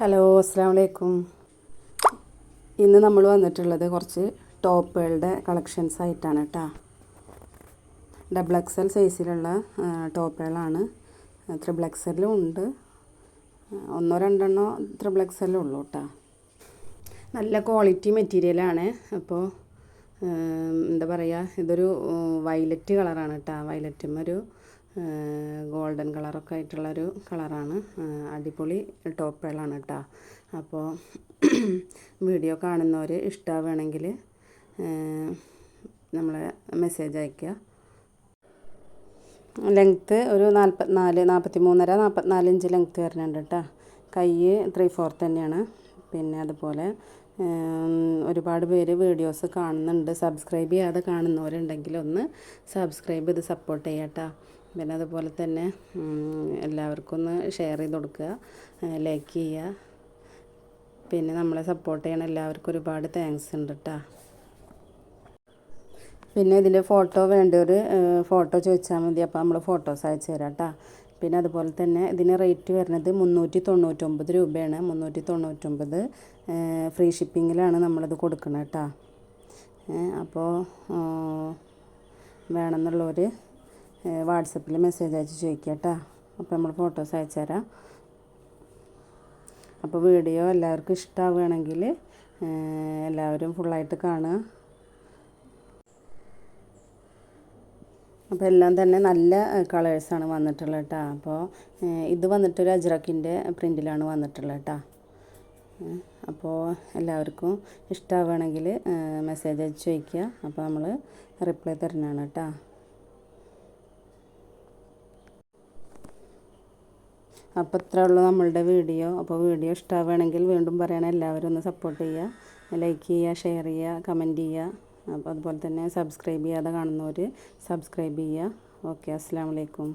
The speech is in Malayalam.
ഹലോ, അസ്സാം വലൈക്കും. ഇന്ന് നമ്മൾ വന്നിട്ടുള്ളത് കുറച്ച് ടോപ്പുകളുടെ കളക്ഷൻസ് ആയിട്ടാണ് കേട്ടോ. ഡബിൾ എക്സൽ സൈസിലുള്ള ടോപ്പുകളാണ്. ത്രിബിൾ എക്സലും ഉണ്ട്, ഒന്നോ രണ്ടെണ്ണോ ത്രിബിൾ എക്സലും ഉള്ളൂ കേട്ടോ. നല്ല ക്വാളിറ്റി മെറ്റീരിയലാണ്. അപ്പോൾ എന്താ പറയുക, ഇതൊരു വയലറ്റ് കളറാണ് കേട്ടോ. വയലറ്റും ഒരു ഗോൾഡൻ കളറൊക്കെ ആയിട്ടുള്ളൊരു കളറാണ്. അടിപൊളി ടോപ്പുകളാണ് കേട്ടോ. അപ്പോൾ വീഡിയോ കാണുന്നവർ ഇഷ്ടമാവുകയാണെങ്കിൽ നമ്മളെ മെസ്സേജ് അയയ്ക്കുക. ലെങ്ത്ത് ഒരു 44 ഇഞ്ച് ലെങ്ത്ത് വരുന്നുണ്ട് കേട്ടോ. കൈ 3/4 തന്നെയാണ്. പിന്നെ അതുപോലെ ഒരുപാട് പേര് വീഡിയോസ് കാണുന്നുണ്ട്, സബ്സ്ക്രൈബ് ചെയ്യാതെ കാണുന്നവരുണ്ടെങ്കിൽ ഒന്ന് സബ്സ്ക്രൈബ് ചെയ്ത് സപ്പോർട്ട് ചെയ്യാം കേട്ടോ. പിന്നെ അതുപോലെ തന്നെ എല്ലാവർക്കും ഒന്ന് ഷെയർ ചെയ്ത് കൊടുക്കുക, ലൈക്ക് ചെയ്യുക. പിന്നെ നമ്മളെ സപ്പോർട്ട് ചെയ്യണ എല്ലാവർക്കും ഒരുപാട് താങ്ക്സ് ഉണ്ട് കേട്ടോ. പിന്നെ ഇതിൻ്റെ ഫോട്ടോ വേണ്ടവർ ഫോട്ടോ ചോദിച്ചാൽ മതി, അപ്പോൾ നമ്മൾ ഫോട്ടോസ് അയച്ചു തരാം കേട്ടോ. പിന്നെ അതുപോലെ തന്നെ ഇതിന് റേറ്റ് വരുന്നത് 399 രൂപയാണ്. 399 ഫ്രീ ഷിപ്പിങ്ങിലാണ് നമ്മളിത് കൊടുക്കുന്നത് കേട്ടോ. അപ്പോൾ വേണമെന്നുള്ളവർ വാട്സപ്പിൽ മെസ്സേജ് അയച്ച് ചോദിക്കുക കേട്ടോ. അപ്പോൾ നമ്മൾ ഫോട്ടോസ് അയച്ചു തരാം. അപ്പോൾ വീഡിയോ എല്ലാവർക്കും ഇഷ്ടമാവുകയാണെങ്കിൽ എല്ലാവരും ഫുള്ളായിട്ട് കാണുക. അപ്പോൾ എല്ലാം തന്നെ നല്ല കളേഴ്സാണ് വന്നിട്ടുള്ളത് കേട്ടോ. അപ്പോൾ ഇത് വന്നിട്ടൊരു അജ്രക്കിൻ്റെ പ്രിൻറ്റിലാണ് വന്നിട്ടുള്ളത് കേട്ടോ. അപ്പോൾ എല്ലാവർക്കും ഇഷ്ടമാവുകയാണെങ്കിൽ മെസ്സേജ് അയച്ച് ചോദിക്കുക. അപ്പോൾ നമ്മൾ റിപ്ലൈ തരുന്നതാണ് കേട്ടോ. അപ്പോൾ ഇത്രേ ഉള്ളൂ നമ്മളുടെ വീഡിയോ. അപ്പോൾ വീഡിയോ ഇഷ്ടമാവുകയാണെങ്കിൽ വീണ്ടും പറയണം, എല്ലാവരും ഒന്ന് സപ്പോർട്ട് ചെയ്യുക, ലൈക്ക് ചെയ്യുക, ഷെയർ ചെയ്യുക, കമൻറ്റ് ചെയ്യുക. അപ്പോൾ അതുപോലെ തന്നെ സബ്സ്ക്രൈബ് ചെയ്യാതെ കാണുന്നവർ സബ്സ്ക്രൈബ് ചെയ്യുക. ഓക്കെ, അസ്സലാമു അലൈക്കും.